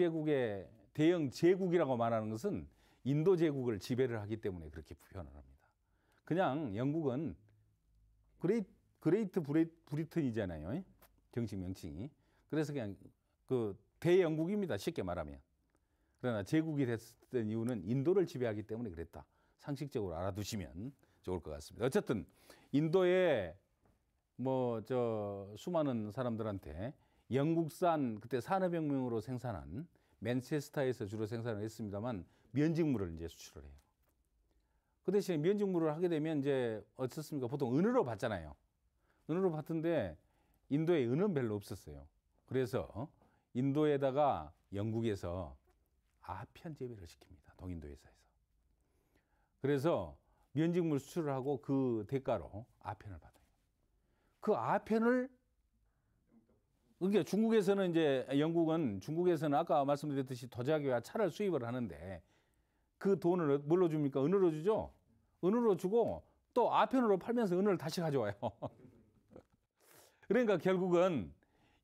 제국이라고 말하는 것은 인도 제국을 지배를 하기 때문에 그렇게 표현을 합니다. 그냥 영국은 그레이트 브리튼이잖아요. 정식 명칭이. 그래서 그냥 그 대영국입니다. 쉽게 말하면. 그러나 제국이 됐던 이유는 인도를 지배하기 때문에 그랬다. 상식적으로 알아두시면 좋을 것 같습니다. 어쨌든 인도에 뭐 저 수많은 사람들한테 영국산 그때 산업혁명으로 생산한 맨체스터에서 주로 생산을 했습니다만 면직물을 이제 수출을 해요. 그 대신에 면직물을 하게 되면 이제 어떻습니까? 보통 은으로 받잖아요. 은으로 받던데 인도에 은은 별로 없었어요. 그래서 인도에다가 영국에서 아편 재배를 시킵니다. 동인도 회사에서. 그래서 면직물 수출을 하고 그 대가로 아편을 받아요. 그 아편을 그러니까 중국에서는 이제 영국은 중국에서는 아까 말씀드렸듯이 도자기와 차를 수입을 하는데 그 돈을 뭘로 줍니까? 은으로 주죠. 은으로 주고 또 아편으로 팔면서 은을 다시 가져와요. 그러니까 결국은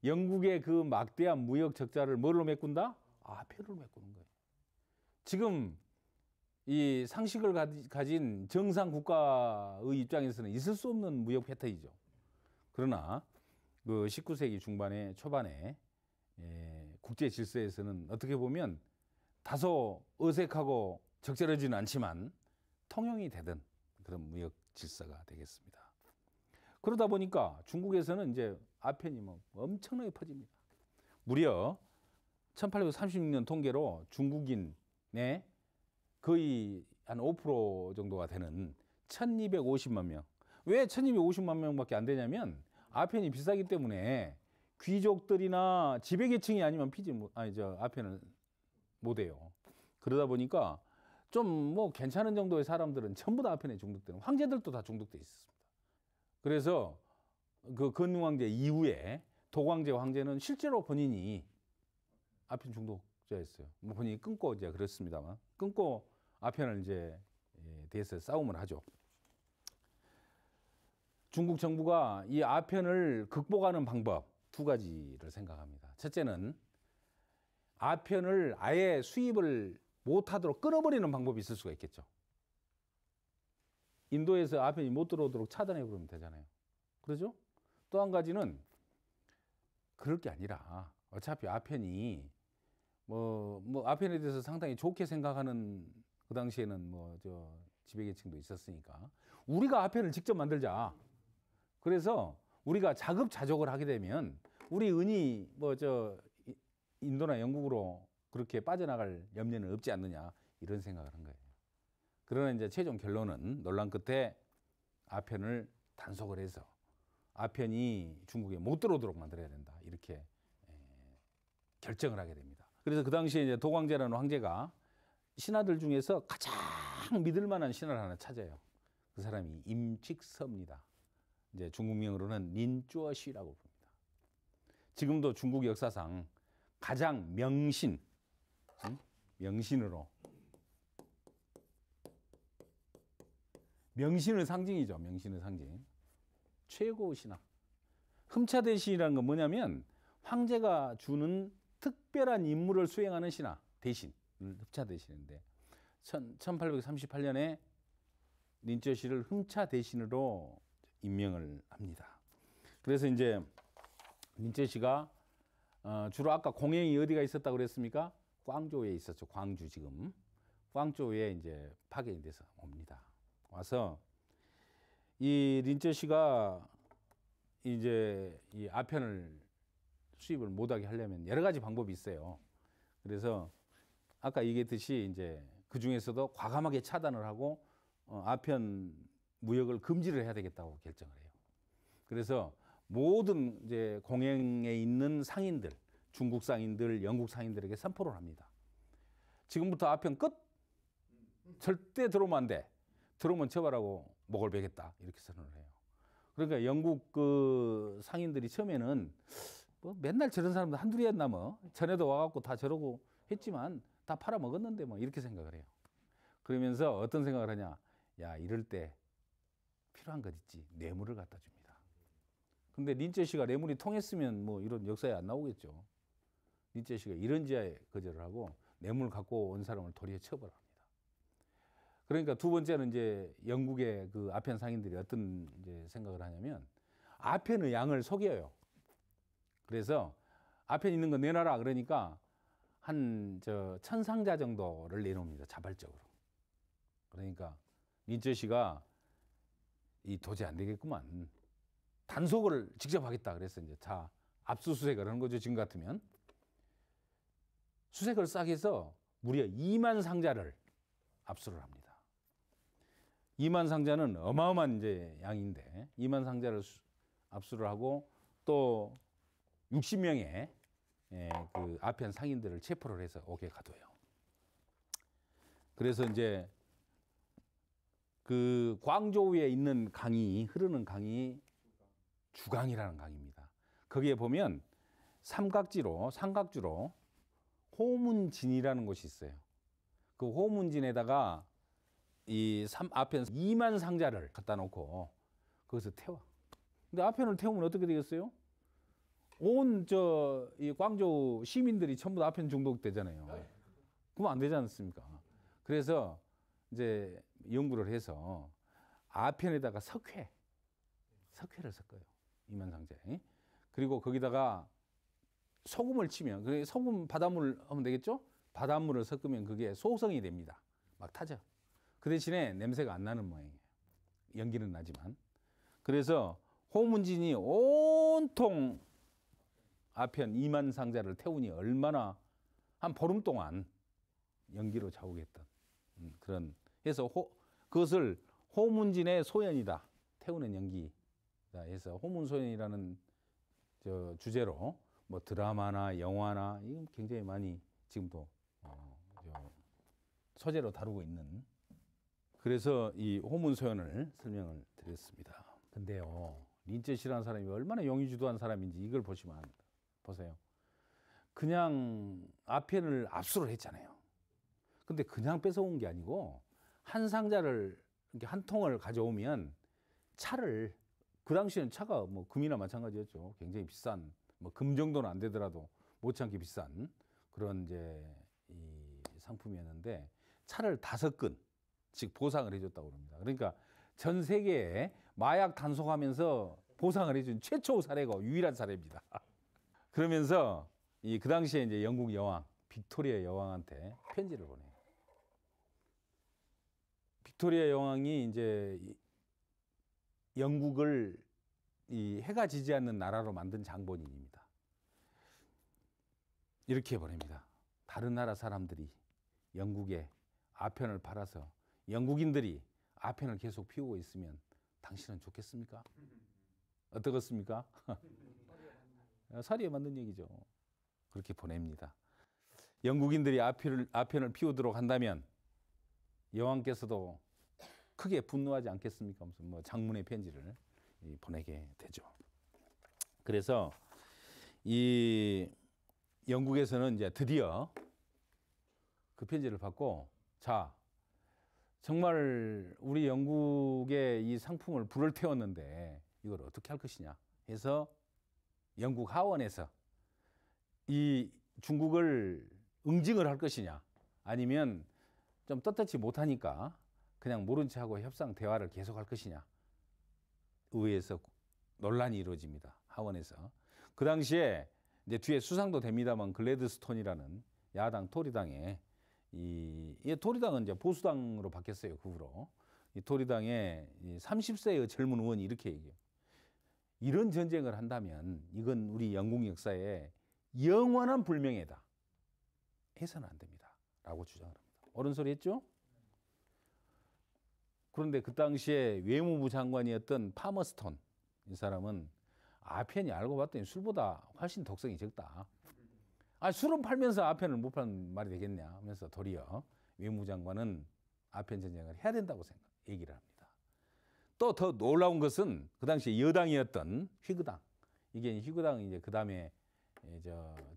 영국의 그 막대한 무역 적자를 뭘로 메꾼다? 아편으로 메꾸는 거예요. 지금 이 상식을 가진 정상 국가의 입장에서는 있을 수 없는 무역 패턴이죠. 그러나 그 19세기 중반에 초반에 국제 질서에서는 어떻게 보면 다소 어색하고 적절하지는 않지만 통용이 되던 그런 무역 질서가 되겠습니다. 그러다 보니까 중국에서는 이제 아편이 뭐 엄청나게 퍼집니다. 무려 1836년 통계로 중국인의 거의 한 5% 정도가 되는 1250만 명. 왜 1250만 명밖에 안 되냐면 아편이 비싸기 때문에 귀족들이나 지배계층이 아니면 아편을 못 해요. 그러다 보니까 좀 뭐 괜찮은 정도의 사람들은 전부 다 아편에 중독되는, 황제들도 다 중독돼 있었습니다. 그래서 그 건왕제 이후에 도광제 황제는 실제로 본인이 아편 중독자였어요. 뭐 본인이 끊고 이제 그렇습니다만 끊고 아편을 이제 대해서 싸움을 하죠. 중국 정부가 이 아편을 극복하는 방법 두 가지를 생각합니다. 첫째는 아편을 아예 수입을 못하도록 끊어버리는 방법이 있을 수가 있겠죠. 인도에서 아편이 못 들어오도록 차단해버리면 되잖아요. 그러죠? 또 한 가지는 그럴 게 아니라 어차피 아편이 뭐 아편에 대해서 상당히 좋게 생각하는 그 당시에는 뭐 저 지배계층도 있었으니까 우리가 아편을 직접 만들자. 그래서 우리가 자급자족을 하게 되면 우리 은이 뭐 저 인도나 영국으로 그렇게 빠져나갈 염려는 없지 않느냐 이런 생각을 한 거예요. 그러나 이제 최종 결론은 논란 끝에 아편을 단속을 해서 아편이 중국에 못 들어오도록 만들어야 된다 이렇게 결정을 하게 됩니다. 그래서 그 당시에 이제 도광제라는 황제가 신하들 중에서 가장 믿을 만한 신하를 하나 찾아요. 그 사람이 임칙서입니다. 이제 중국명으로는 린쭈어시라고 부릅니다. 지금도 중국 역사상 가장 명신으로 명신의 상징이죠. 명신의 상징. 최고 신하. 흠차대신이라는 건 뭐냐면 황제가 주는 특별한 임무를 수행하는 신하 대신 흠차대신인데 1838년에 린쩌시를 흠차대신으로 임명을 합니다. 그래서 이제 린쩌시가 주로 아까 공행이 어디가 있었다고 그랬습니까? 광주에 있었죠. 광주 지금. 광주에 이제 파견이 돼서 옵니다. 와서 이 린쩌시가 이제 이 아편을 수입을 못하게 하려면 여러 가지 방법이 있어요. 그래서 아까 얘기했듯이 이제 그 중에서도 과감하게 차단을 하고 아편 무역을 금지를 해야 되겠다고 결정을 해요. 그래서 모든 이제 공행에 있는 상인들, 중국 상인들, 영국 상인들에게 선포를 합니다. 지금부터 아편 끝. 절대 들어오면 안 돼. 들어오면 처벌하고 목을 베겠다. 이렇게 선언을 해요. 그러니까 영국 그 상인들이 처음에는 뭐 맨날 저런 사람들 한둘이었나 뭐 전에도 와갖고 다 저러고 했지만 다 팔아먹었는데 뭐 이렇게 생각을 해요. 그러면서 어떤 생각을 하냐. 야, 이럴 때 필요한 것 있지. 뇌물을 갖다 줍니다. 근데 린쩌시가 뇌물이 통했으면 뭐 이런 역사에 안 나오겠죠. 린쩌시가 이런 지하에 거절을 하고 뇌물 갖고 온 사람을 도리어 처벌합니다. 그러니까 두 번째는 이제 영국의 그 아편 상인들이 어떤 이제 생각을 하냐면 아편의 양을 속여요. 그래서 아편 있는 거 내놔라 그러니까 한 1000상자 정도를 내놓습니다. 자발적으로. 그러니까 린처씨가 이 도저히 안 되겠구만. 단속을 직접 하겠다 그래서 이제 자 압수수색을 하는 거죠. 지금 같으면 수색을 싸게 해서 무려 2만 상자를 압수를 합니다. 2만 상자는 어마어마한 이제 양인데 2만 상자를 압수를 하고 또 60명의 그 아편 상인들을 체포를 해서 옥에 가둬요. 그래서 이제 그 광저우에 있는 강이 흐르는 강이 주강이라는 강입니다. 거기에 보면 삼각주로 호문진이라는 곳이 있어요. 그 호문진에다가 이 아편 2만 상자를 갖다 놓고 거기서 태워. 근데 아편을 태우면 어떻게 되겠어요? 온 이 광저우 시민들이 전부 다 아편 중독되잖아요. 그러면 안 되지 않습니까? 그래서 이제 연구를 해서 아편에다가 석회를 섞어요. 2만 상자에. 그리고 거기다가 소금을 치면 소금 바닷물 하면 되겠죠? 바닷물을 섞으면 그게 소성이 됩니다. 막 타죠. 그 대신에 냄새가 안 나는 모양이에요. 연기는 나지만. 그래서 호문진이 온통 아편 2만 상자를 태우니 얼마나 한 보름 동안 연기로 자욱했던 그런 해서 그것을 호문진의 소연이다. 태우는 연기다 해서 호문소연이라는 주제로 뭐 드라마나 영화나 이건 굉장히 많이 지금도 소재로 다루고 있는 그래서 이 호문소연을 설명을 드렸습니다. 근데요 린처씨라는 사람이 얼마나 용의주도한 사람인지 이걸 보시면 보세요. 그냥 아편을 압수를 했잖아요. 근데 그냥 뺏어온 게 아니고 한 상자를 이렇게 한 통을 가져오면 차를 그 당시에는 차가 뭐 금이나 마찬가지였죠. 굉장히 비싼 뭐 금 정도는 안 되더라도 못지않게 비싼 그런 이제 이 상품이었는데 차를 5건씩 보상을 해줬다고 합니다. 그러니까 전 세계에 마약 단속하면서 보상을 해준 최초 사례고 유일한 사례입니다. 그러면서 그 당시에 이제 영국 여왕 빅토리아 여왕한테 편지를 보내요. 빅토리아 여왕이 이제 영국을 이 해가 지지 않는 나라로 만든 장본인입니다. 이렇게 보냅니다. 다른 나라 사람들이 영국에 아편을 팔아서 영국인들이 아편을 계속 피우고 있으면 당신은 좋겠습니까? 어떻겠습니까? 사리에 맞는 얘기죠. 그렇게 보냅니다. 영국인들이 아편을 피우도록 한다면 여왕께서도 크게 분노하지 않겠습니까? 무슨 뭐 장문의 편지를 보내게 되죠. 그래서 이 영국에서는 이제 드디어 그 편지를 받고 자 정말 우리 영국의 이 상품을 불을 태웠는데 이걸 어떻게 할 것이냐 해서 영국 하원에서 이 중국을 응징을 할 것이냐 아니면 좀 떳떳지 못하니까 그냥 모른 체하고 협상 대화를 계속할 것이냐 의회에서 논란이 이루어집니다. 하원에서. 그 당시에 이제 뒤에 수상도 됩니다만 글래드스톤이라는 야당 토리당의 이 토리당은 이제 보수당으로 바뀌었어요. 그 후로. 이 토리당의 30세의 젊은 의원이 이렇게 얘기해요. 이런 전쟁을 한다면 이건 우리 영국 역사에 영원한 불명예다. 해서는 안 됩니다. 라고 주장을 합니다. 옳은 소리 했죠? 그런데 그 당시에 외무부 장관이었던 파머스톤 이 사람은 아편이 알고 봤더니 술보다 훨씬 독성이 적다. 아 술은 팔면서 아편을 못 파는 말이 되겠냐 하면서 도리어 외무부 장관은 아편 전쟁을 해야 된다고 얘기를 합니다. 또 더 놀라운 것은 그 당시에 여당이었던 휘그당 이게 휘그당이 이제 그 다음에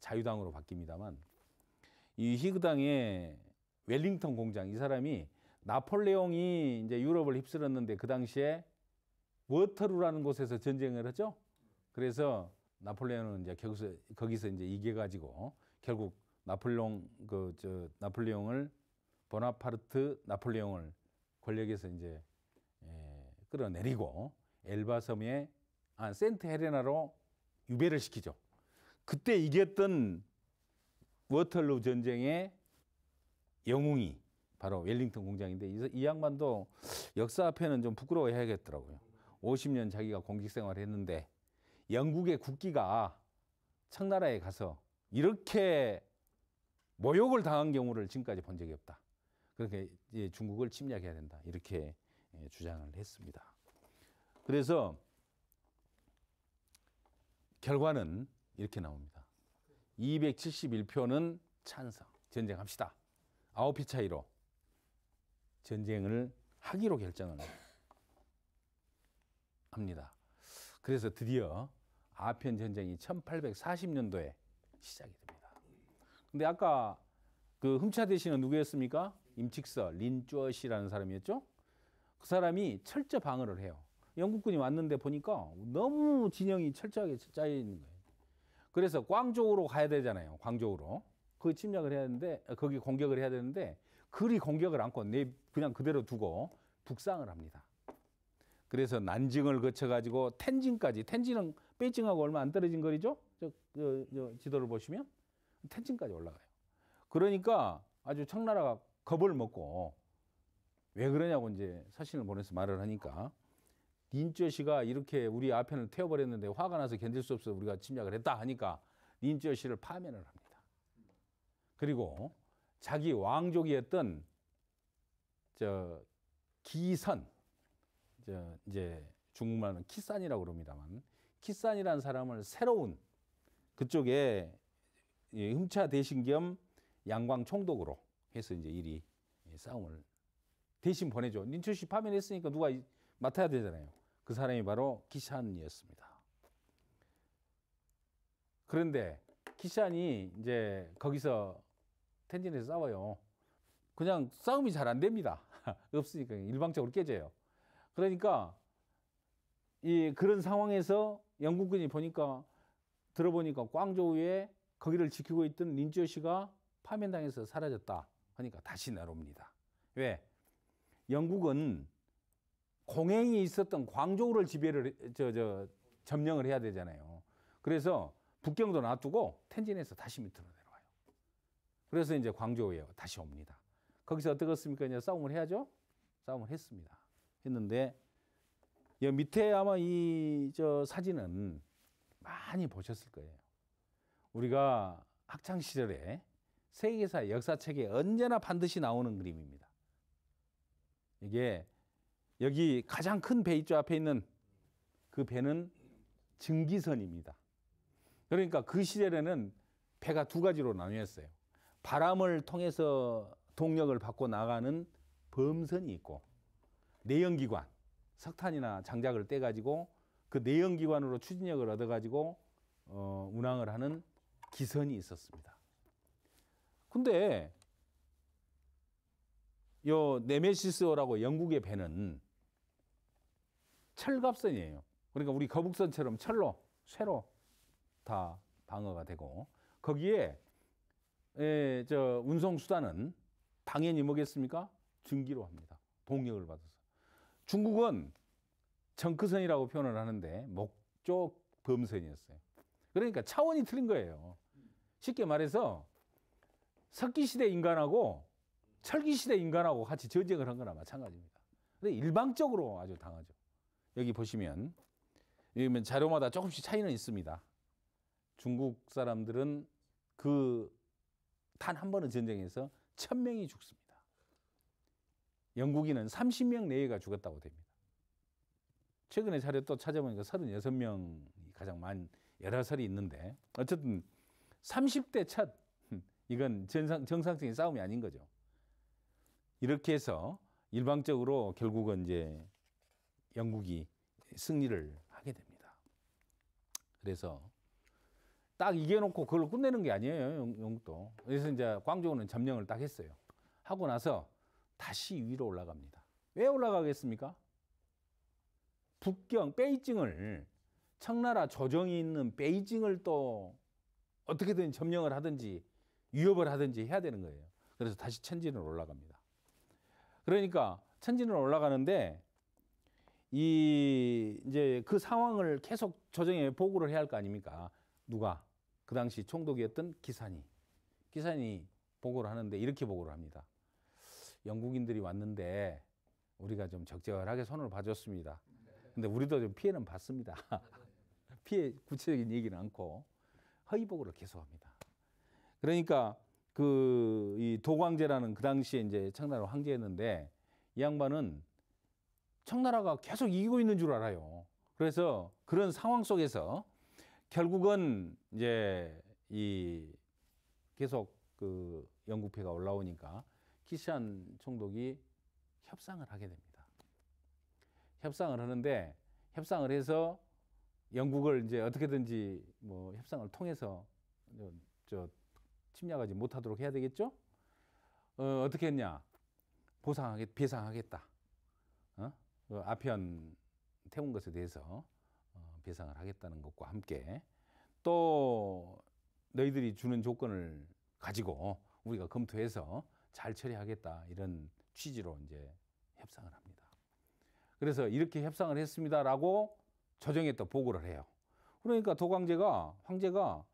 자유당으로 바뀝니다만 이 휘그당의 웰링턴 공장 이 사람이 나폴레옹이 이제 유럽을 휩쓸었는데 그 당시에 워터루라는 곳에서 전쟁을 했죠. 그래서 나폴레옹은 이제 거기서 이제 이겨가지고 결국 나폴레옹을 보나파르트 나폴레옹을 권력에서 이제 끌어내리고 엘바 섬에 센트 헬레나로 유배를 시키죠. 그때 이겼던 워털루 전쟁의 영웅이 바로 웰링턴 공장인데 이 양반도 역사 앞에는 좀 부끄러워해야겠더라고요. 50년 자기가 공직 생활을 했는데 영국의 국기가 청나라에 가서 이렇게 모욕을 당한 경우를 지금까지 본 적이 없다. 그렇게 중국을 침략해야 된다. 이렇게 주장을 했습니다. 그래서 결과는 이렇게 나옵니다. 271표는 찬성, 전쟁합시다. 9표 차이로 전쟁을 하기로 결정을 합니다. 그래서 드디어 아편 전쟁이 1840년도에 시작이 됩니다. 근데 아까 그 흠차 대신은 누구였습니까? 임칙서 린쭈엇이라는 사람이었죠. 그 사람이 철저 방어를 해요. 영국군이 왔는데 보니까 너무 진영이 철저하게 짜여 있는 거예요. 그래서 광저우로 가야 되잖아요. 광저우로. 그 침략을 해야 되는데, 거기 공격을 해야 되는데, 그리 공격을 않고 그냥 그대로 두고 북상을 합니다. 그래서 난징을 거쳐가지고 텐진까지, 텐진은 베이징하고 얼마 안 떨어진 거리죠? 저 지도를 보시면 텐진까지 올라가요. 그러니까 아주 청나라가 겁을 먹고 왜 그러냐고 이제 사신을 보내서 말을 하니까 린쭈엇이가 이렇게 우리 아편을 태워버렸는데 화가 나서 견딜 수 없어 우리가 침략을 했다 하니까 린쭈엇이를 파면을 합니다. 그리고 자기 왕족이었던 기선, 이제 중국말은 키산이라고 그럽니다만 키산이라는 사람을 새로운 그쪽에 흠차 대신 겸 양광 총독으로 해서 이제 일이 싸움을 대신 보내죠. 린쭈엇이 파면했으니까 누가 맡아야 되잖아요. 그 사람이 바로 키샨이었습니다. 그런데 키샨이 이제 거기서 텐진에서 싸워요. 그냥 싸움이 잘 안 됩니다. 없으니까 일방적으로 깨져요. 그러니까 그런 상황에서 영국군이 들어보니까 광저우에 거기를 지키고 있던 린쭈엇이가 파면당해서 사라졌다 하니까 다시 내려옵니다. 왜? 영국은 공행이 있었던 광저우를 점령을 해야 되잖아요. 그래서 북경도 놔두고 텐진에서 다시 밑으로 내려와요. 그래서 이제 광저우에 다시 옵니다. 거기서 어떻겠습니까? 이제 싸움을 해야죠. 싸움을 했습니다. 했는데 이 밑에 아마 사진은 많이 보셨을 거예요. 우리가 학창 시절에 세계사 역사책에 언제나 반드시 나오는 그림입니다. 이게 여기 가장 큰 배 있죠. 앞에 있는 그 배는 증기선입니다. 그러니까 그 시절에는 배가 두 가지로 나뉘었어요. 바람을 통해서 동력을 받고 나가는 범선이 있고 내연기관, 석탄이나 장작을 떼가지고 그 내연기관으로 추진력을 얻어가지고 운항을 하는 기선이 있었습니다. 근데 요 네메시스호라고 영국의 배는 철갑선이에요. 그러니까 우리 거북선처럼 쇠로 다 방어가 되고 거기에 운송 수단은 당연히 뭐겠습니까? 증기로 합니다. 동력을 받아서. 중국은 정크선이라고 표현을 하는데 목조 범선이었어요. 그러니까 차원이 틀린 거예요. 쉽게 말해서 석기시대 인간하고 철기시대 인간하고 같이 전쟁을 한 거나 마찬가지입니다. 근데 일방적으로 아주 당하죠. 여기 보시면 자료마다 조금씩 차이는 있습니다. 중국 사람들은 단 한 번의 전쟁에서 1000명이 죽습니다. 영국인은 30명 내외가 죽었다고 됩니다. 최근에 자료 또 찾아보니까 36명이 가장 많은 여러 설이 있는데 어쨌든 30대 첫 이건 정상적인 싸움이 아닌 거죠. 이렇게 해서 일방적으로 결국은 이제 영국이 승리를 하게 됩니다. 그래서 딱 이겨놓고 그걸 끝내는 게 아니에요, 영국도. 그래서 이제 광저우는 점령을 딱 했어요. 하고 나서 다시 위로 올라갑니다. 왜 올라가겠습니까? 북경, 베이징을 청나라 조정이 있는 베이징을 또 어떻게든 점령을 하든지 위협을 하든지 해야 되는 거예요. 그래서 다시 천진으로 올라갑니다. 그러니까 천진으로 올라가는데 이제 그 상황을 계속 조정에 보고를 해야 할 거 아닙니까? 누가? 그 당시 총독이었던 기산이 보고를 하는데 이렇게 보고를 합니다. 영국인들이 왔는데 우리가 좀 적절하게 손을 봐줬습니다. 근데 우리도 좀 피해는 봤습니다. 피해 구체적인 얘기는 않고 허위 보고를 계속합니다. 그러니까 이 도광제라는 그 당시에 이제 청나라 황제였는데 이 양반은 청나라가 계속 이기고 있는 줄 알아요. 그래서 그런 상황 속에서 결국은 이제 계속 그 영국패가 올라오니까 키시안 총독이 협상을 하게 됩니다. 협상을 하는데 협상을 해서 영국을 이제 어떻게든지 뭐 협상을 통해서 침략하지 못하도록 해야 되겠죠? 어떻게 했냐? 배상하겠다. 아편 태운 것에 대해서 배상을 하겠다는 것과 함께 또 너희들이 주는 조건을 가지고 우리가 검토해서 잘 처리하겠다 이런 취지로 이제 협상을 합니다. 그래서 이렇게 협상을 했습니다라고 조정에 또 보고를 해요. 그러니까 황제가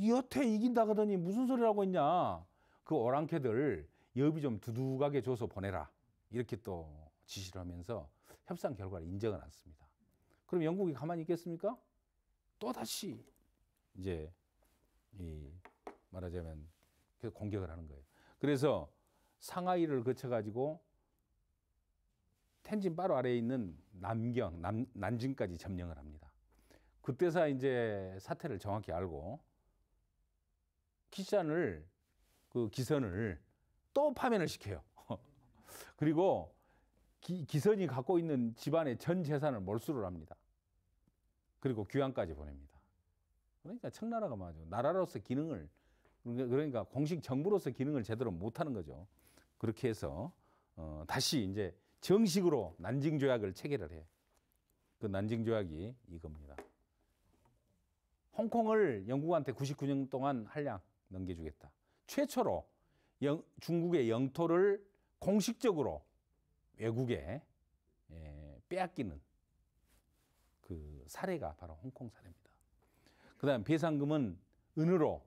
여태 이긴다 그러더니 무슨 소리를 하고 있냐. 그 오랑캐들 여비 좀 두둑하게 줘서 보내라. 이렇게 또 지시를 하면서 협상 결과를 인정을 않습니다. 그럼 영국이 가만히 있겠습니까? 또다시 이제 말하자면 계속 공격을 하는 거예요. 그래서 상하이를 거쳐가지고 텐진 바로 아래에 있는 난징까지 점령을 합니다. 그때서 이제 사태를 정확히 알고 키시안을 그 기선을 또 파면을 시켜요. 그리고 기선이 갖고 있는 집안의 전 재산을 몰수를 합니다. 그리고 귀환까지 보냅니다. 그러니까 청나라가 나라로서 기능을 그러니까 공식 정부로서 기능을 제대로 못하는 거죠. 그렇게 해서 다시 이제 정식으로 난징 조약을 체결을 해. 그 난징 조약이 이겁니다. 홍콩을 영국한테 99년 동안 한량 넘겨주겠다. 최초로 중국의 영토를 공식적으로 외국에 빼앗기는 그 사례가 바로 홍콩 사례입니다. 그다음 배상금은 은으로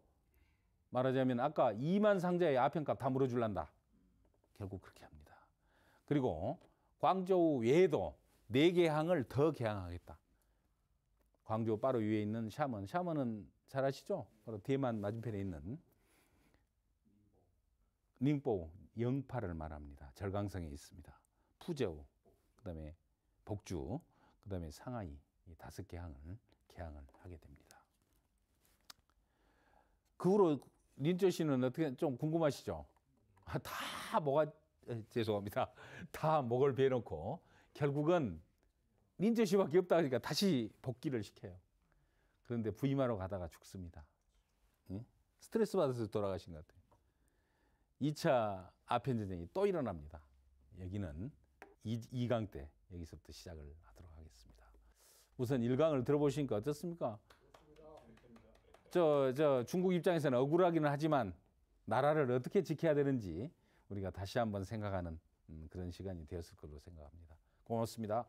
말하자면 아까 2만 상자의 아편값 다 물어줄란다. 결국 그렇게 합니다. 그리고 광저우 외에도 4개 항을 더 개항하겠다. 광저우 바로 위에 있는 샤먼은 잘 아시죠? 바로 대만 맞은편에 있는 닝보 영파를 말합니다. 절강성에 있습니다. 푸저우, 그다음에 복주, 그다음에 상하이 이 5개 항을 개항을 하게 됩니다. 그 후로 린저 씨는 어떻게 좀 궁금하시죠? 죄송합니다. 다 목을 베놓고 결국은 린저 씨밖에 없다 하니까 다시 복귀를 시켜요. 그런데 부임하러 가다가 죽습니다. 응? 스트레스 받아서 돌아가신 것 같아요. 2차 아편전쟁이 또 일어납니다. 여기는 2강 때 여기서부터 시작을 하도록 하겠습니다. 우선 1강을 들어보시니까 어떻습니까? 중국 입장에서는 억울하기는 하지만 나라를 어떻게 지켜야 되는지 우리가 다시 한번 생각하는 그런 시간이 되었을 걸로 생각합니다. 고맙습니다.